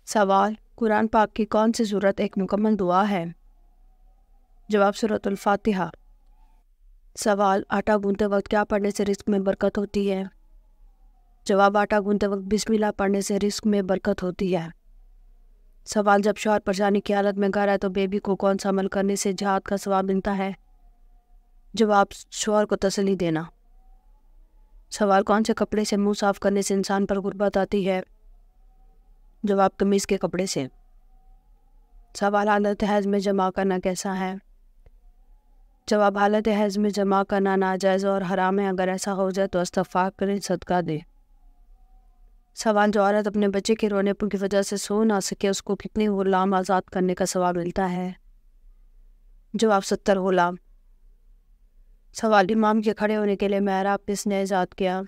سوال: قرآن پاک کی کون سی سورت ایک مکمل دعا ہے؟ جواب: سورۃ الفاتحہ۔ سوال: آٹا گوندتے وقت کیا پڑھنے سے رزق میں برکت ہوتی ہے؟ جواب: آٹا گوندتے وقت بسم اللہ پڑھنے سے رزق میں برکت ہوتی ہے۔ سوال: جب شوہر پریشانی کی حالت میں گھر آئے تو بیوی کو کون سا عمل کرنے سے جہاد کا ثواب ملتا ہے؟ جواب: شوہر کو تسلی دینا۔ سوال: کون سے کپڑے سے منہ صاف کرنے سے انسان پر غربت آتی ہے؟ جواب: قمیص کے کپڑے سے۔ سوال: حالت حیض میں جماع کرنا کیسا ہے؟ جواب: حالت حیض میں جماع کرنا ناجائز اور حرام ہے، اگر ایسا ہو جائے تو استغفار کریں، صدقہ دے۔ سوال: جو عورت اپنے بچے کے رونے کی وجہ سے سو نہ سکے اس کو کتنے غلام آزاد کرنے کا ثواب ملتا ہے؟ جواب: 70 غلام۔ سوال: امام کے کھڑے ہونے کے لیے محراب کس نے ایجاد کیا؟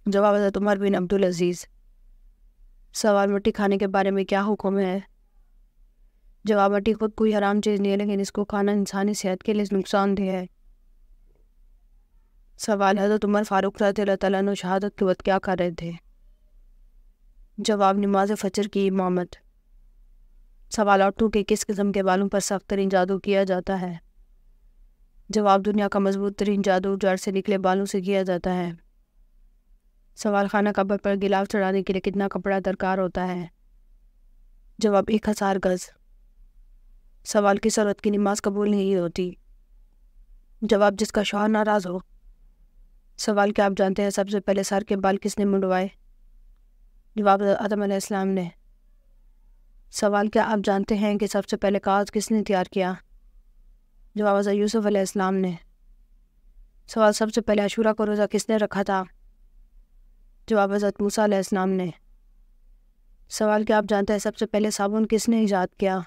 جواب: حضرت عمر بن عبدالعزیز۔ سوال: مٹی کھانے کے بارے میں کیا حکم ہے؟ جواب: مٹی خود کوئی حرام چیز نہیں ہے، لیکن اس کو کھانا انسانی صحت کے لیے نقصان دہ ہے۔ سوال: حضرت عمر فاروق رضی اللہ تعالیٰ عنہ شہادت کے وقت کیا کر رہے تھے؟ جواب: نماز فجر کی امامت۔ سوال: عورتوں کے کس قسم کے بالوں پر سخت ترین جادو کیا جاتا ہے؟ جواب: دنیا کا مضبوط ترین جادو جڑ سے نکلے بالوں سے کیا جاتا ہے۔ سوال: خانہ کعبہ پر غلاف چڑھانے کے لیے کتنا کپڑا درکار ہوتا ہے؟ جواب: 1000 گز۔ سوال: کس عورت کی نماز قبول نہیں ہوتی؟ جواب: جس کا شوہر ناراض ہو۔ سوال: کیا آپ جانتے ہیں سب سے پہلے سر کے بال کس نے منڈوائے؟ جواب: آدم علیہ السلام نے۔ سوال: کیا آپ جانتے ہیں کہ سب سے پہلے کاغذ کس نے تیار کیا؟ جواب: حضرت یوسف علیہ السلام نے۔ سوال: سب سے پہلے عاشورہ کو روزہ کس نے رکھا تھا؟ جواب: حضرت موسیٰ علیہ السلام نے۔ سوال: کیا آپ جانتے ہیں سب سے پہلے صابن کس نے ایجاد کیا؟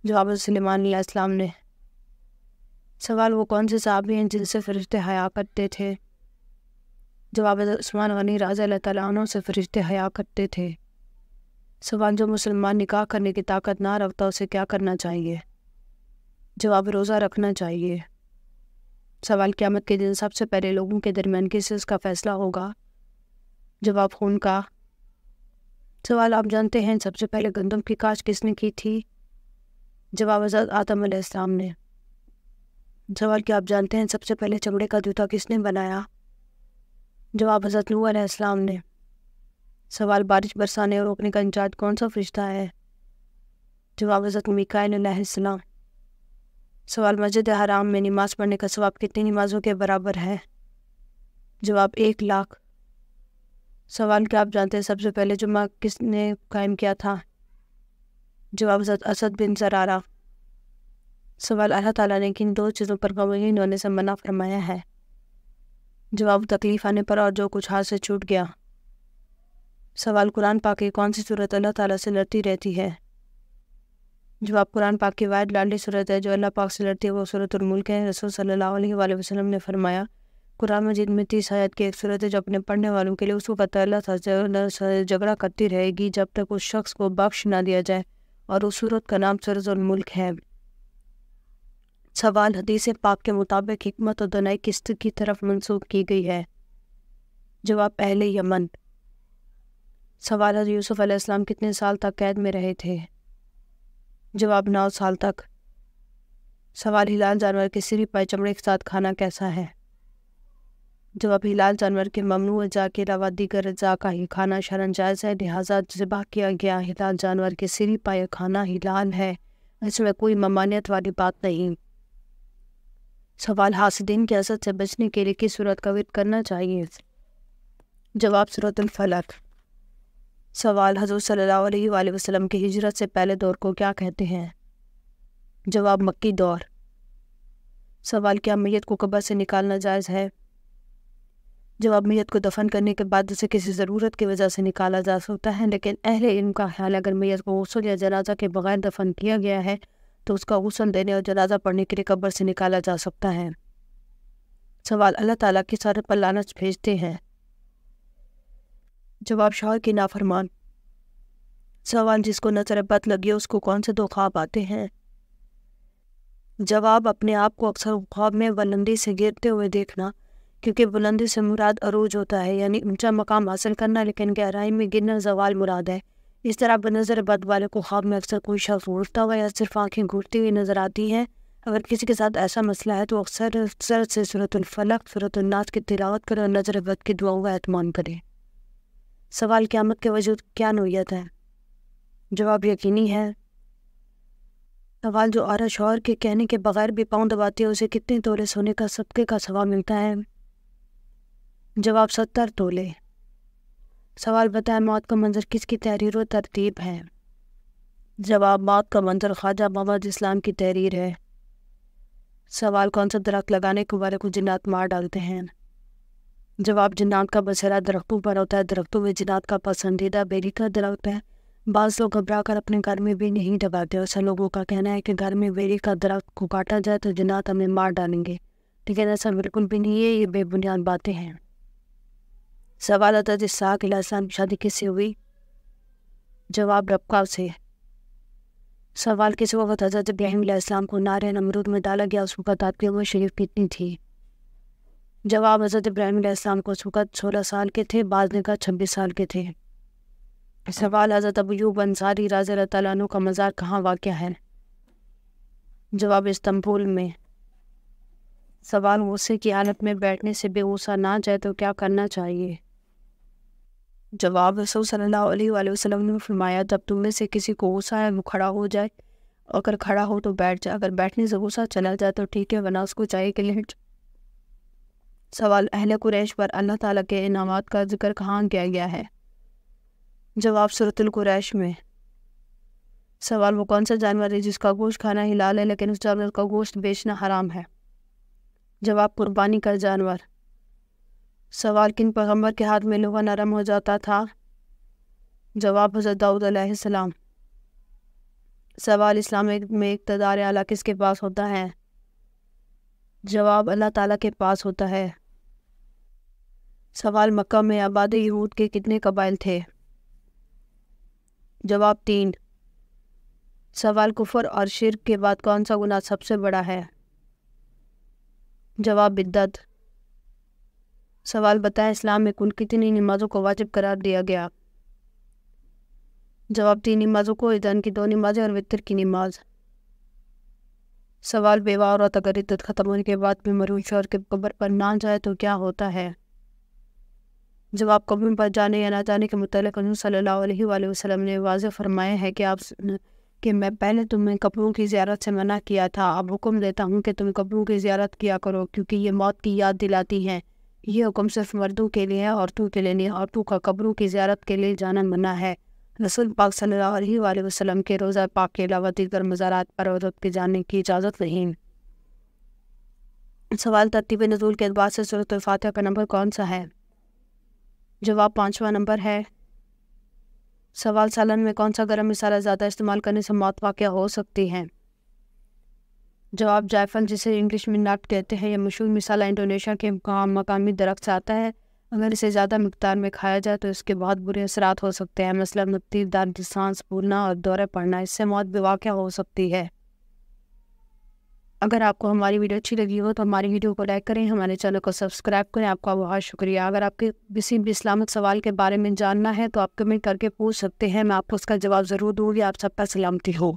جواب: حضرت سلیمان علیہ السلام نے۔ سوال: وہ کون سے صحابی ہیں جن سے فرشتے حیا کرتے تھے؟ جواب: حضرت عثمان غنی رضی اللہ تعالیٰ عنہ سے فرشتے حیا کرتے تھے۔ سوال: جو مسلمان نکاح کرنے کی طاقت نہ رکھتا اسے کیا کرنا چاہیے؟ جواب: روزہ رکھنا چاہیے۔ سوال: قیامت کے دن سب سے پہلے لوگوں کے درمیان کس چیز کا فیصلہ ہوگا؟ جواب: خون کا۔ سوال: آپ جانتے ہیں سب سے پہلے گندم کی کاشت کس نے کی تھی؟ جواب: حضرت آدم علیہ السلام نے۔ سوال: کیا آپ جانتے ہیں سب سے پہلے چمڑے کا جوتا کس نے بنایا؟ جواب: حضرت نوح علیہ السلام نے۔ سوال: بارش برسانے اور روکنے کا انچارج کون سا فرشتہ ہے؟ جواب: حضرت میکائیل علیہ السلام۔ سوال: مسجد حرام میں نماز پڑھنے کا ثواب کتنی نمازوں کے برابر ہے؟ جواب: 1,00,000۔ سوال: کیا آپ جانتے ہیں سب سے پہلے جمعہ کس نے قائم کیا تھا؟ جواب: حضرت اسد بن زرارہ۔ سوال: اللہ تعالیٰ نے کن 2 چیزوں پر غمگین ہونے سے منع فرمایا ہے؟ جواب: تکلیف آنے پر اور جو کچھ ہاتھ سے چھوٹ گیا۔ سوال: قرآن پاک کی کون سی سورت اللہ تعالیٰ سے لڑتی رہتی ہے؟ جواب: قرآن پاک کی واحد لاڈلی سورت ہے جو اللہ پاک سے لڑتی ہے وہ سورۃ الملک ہے۔ رسول صلی اللہ علیہ وآلہ وسلم نے فرمایا، قرآن مجید میں 30 آیت کی ایک سورت ہے جو اپنے پڑھنے والوں کے لیے اس وقت اللہ سے جھگڑا کرتی رہے گی جب تک اس شخص کو بخش نہ دیا جائے، اور اس سورت کا نام سورۃ الملک ہے۔ سوال: حدیث پاک کے مطابق حکمت اور دانائی کس کی طرف منسوب کی گئی ہے؟ جواب: اہل یمن۔ سوال: حضرت یوسف علیہ السلام کتنے سال تک قید میں رہے تھے؟ جواب: 9 سال تک۔ سوال: ہلال جانور کے سری پائے چمڑے کے ساتھ کھانا کیسا ہے؟ جواب: ہلال جانور کے ممنوع اجزاء کے علاوہ دیگر اجزاء کا ہی کھانا شرعاً جائز ہے، لہٰذا ذبح کیا گیا ہلال جانور کے سری پائے کھانا ہلال ہے، اس میں کوئی ممانعت والی بات نہیں۔ سوال: حاسدین کے حسد سے بچنے کے لیے کس سورت کا ورد کرنا چاہیے؟ جواب: سورۃ الفلق۔ سوال: حضور صلی اللہ علیہ وآلہ وسلم کی ہجرت سے پہلے دور کو کیا کہتے ہیں؟ جواب: مکی دور۔ سوال: کیا میت کو قبر سے نکالنا جائز ہے؟ جواب: میت کو دفن کرنے کے بعد اسے کسی ضرورت کی وجہ سے نکالا جا سکتا ہے، لیکن اہل علم کا خیال ہے اگر میت کو غسل یا جنازہ کے بغیر دفن کیا گیا ہے تو اس کا غسل دینے اور جنازہ پڑھنے کے لیے قبر سے نکالا جا سکتا ہے۔ سوال: اللہ تعالیٰ کس عورت پر لعنت بھیجتے ہیں؟ جواب: شوہر کی نافرمان۔ سوال: جس کو نظر بد لگی اس کو کون سے 2 خواب آتے ہیں؟ جواب: اپنے آپ کو اکثر خواب میں بلندی سے گرتے ہوئے دیکھنا، کیونکہ بلندی سے مراد عروج ہوتا ہے، یعنی اونچا مقام حاصل کرنا، لیکن گہرائی میں گرنا زوال مراد ہے۔ اس طرح بنظر بد والے کو خواب میں اکثر کوئی شخص اٹھتا ہوا یا صرف آنکھیں گھورتی ہوئی نظر آتی ہے۔ اگر کسی کے ساتھ ایسا مسئلہ ہے تو اکثر سے سورۃ الفلق، سورۃ الناس کی تلاوت کرے اور نظر بد کی دعاؤں کا اہتمام کرے۔ سوال: قیامت کے وجود کیا نوعیت ہے؟ جواب: یقینی ہے۔ سوال: جو عورت شوہر کے کہنے کے بغیر بھی پاؤں دباتی ہے اسے کتنے تولے سونے کا صدقے کا ثواب ملتا ہے؟ جواب: 70 تولے۔ سوال: بتائیں موت کا منظر کس کی تحریر و ترتیب ہے؟ جواب: موت کا منظر خواجہ محمد اسلام کی تحریر ہے۔ سوال: کون سا درخت لگانے کے والے کو جنات مار ڈالتے ہیں؟ جواب: جنات کا بسیرا درختوں پر ہوتا ہے۔ درختوں میں جنات کا پسندیدہ بیری کا درخت ہے۔ بعض لوگ گھبرا کر اپنے گھر میں بھی نہیں لگاتے۔ ایسے لوگوں کا کہنا ہے کہ گھر میں بیری کا درخت کو کاٹا جائے تو جنات ہمیں مار ڈالیں گے، لیکن ایسا بالکل بھی نہیں ہے، یہ بے بنیاد باتیں ہیں۔ سوال: حضرت اسحاق علیہ السلام کی شادی کس سے ہوئی؟ جواب: ربقہ سے۔ سوال: کس وقت حضرت ابراہیم علیہ السلام کو نار نمرود میں ڈالا گیا؟ اس وقت آپ کی عمر شریف کتنی تھی؟ جواب: حضرت ابراہیم علیہ السلام کو اس وقت 16 سال کے تھے، بعض نے کہا 26 سال کے تھے۔ سوال: حضرت ابو ایوب انصاری رضی اللہ تعالیٰ عنہ کا مزار کہاں واقع ہے؟ جواب: استنبول میں۔ سوال: غصے کی حالت میں بیٹھنے سے بے غصہ نہ جائے تو کیا کرنا چاہیے؟ جواب: رسول صلی اللہ علیہ وآلہ وسلم نے فرمایا جب تم میں سے کسی کو غصہ ہے وہ کھڑا ہو جائے، اگر کھڑا ہو تو بیٹھ جائے، اگر بیٹھنے سے غصہ چلا جائے تو ٹھیک ہے ورنہ اس کو چاہیے کہ لیٹ جائے۔ سوال: اہل قریش پر اللہ تعالیٰ کے انعامات کا ذکر کہاں کیا گیا ہے؟ جواب: سورۃ القریش میں۔ سوال: وہ کون سا جانور ہے جس کا گوشت کھانا حلال ہے لیکن اس جانور کا گوشت بیچنا حرام ہے؟ جواب: قربانی کا جانور۔ سوال: کن پیغمبر کے ہاتھ میں لوہا نرم ہو جاتا تھا؟ جواب: حضرت داؤد علیہ السلام۔ سوال: اسلام میں اقتدار اعلیٰ کس کے پاس ہوتا ہے؟ جواب: اللہ تعالیٰ کے پاس ہوتا ہے۔ سوال: مکہ میں آباد یہود کے کتنے قبائل تھے؟ جواب: 3۔ سوال: کفر اور شرک کے بعد کون سا گناہ سب سے بڑا ہے؟ جواب: بدعت۔ سوال: بتائیں اسلام میں کل کتنی نمازوں کو واجب قرار دیا گیا؟ جواب: 3 نمازوں کو، اذان کی 2 نمازیں اور وتر کی نماز۔ سوال: بیوہ عورت اگر عدت ختم ہونے کے بعد بھی مرحوم شوہر کے قبر پر نہ جائے تو کیا ہوتا ہے؟ جواب: قبر پر جانے یا نہ جانے کے متعلق حضور صلی اللہ علیہ وآلہ وسلم نے واضح فرمایا ہے کہ میں پہلے تمہیں قبروں کی زیارت سے منع کیا تھا، اب حکم دیتا ہوں کہ تم قبروں کی زیارت کیا کرو کیونکہ یہ موت کی یاد دلاتی ہیں۔ یہ حکم صرف مردوں کے لیے ہے، عورتوں کے لیے نہیں۔ عورتوں کا قبروں کی زیارت کے لیے جانا منع ہے۔ رسول پاک صلی اللہ علیہ وآلہ وسلم کے روضہ پاک کے علاوہ دیگر مزارات پر عورت کے جانے کی اجازت نہیں۔ سوال: ترتیب نزول کے اعتبار سے سورۃ الفاتحہ کا نمبر کون سا ہے؟ جواب: 5واں نمبر ہے۔ سوال: سالن میں کون سا گرم مسالہ زیادہ استعمال کرنے سے موت واقع ہو سکتی ہے؟ جواب: جائفل، جسے انگلش میں نٹ کہتے ہیں۔ یہ مشہور مسالہ انڈونیشیا کے مقامی درخت سے آتا ہے۔ اگر اسے زیادہ مقدار میں کھایا جائے تو اس کے بہت برے اثرات ہو سکتے ہیں، مثلاً نپتیر، درد، سانس پھولنا اور دورے پڑنا۔ اس سے موت بھی واقع ہو سکتی ہے۔ اگر آپ کو ہماری ویڈیو اچھی لگی ہو تو ہماری ویڈیو کو لائک کریں، ہمارے چینل کو سبسکرائب کریں۔ آپ کا بہت شکریہ۔ اگر آپ کے کسی بھی اسلامک سوال کے بارے میں جاننا ہے تو آپ کمنٹ کر کے پوچھ سکتے ہیں، میں آپ کو اس کا جواب ضرور دوں گی۔ آپ سب پر سلامتی ہو۔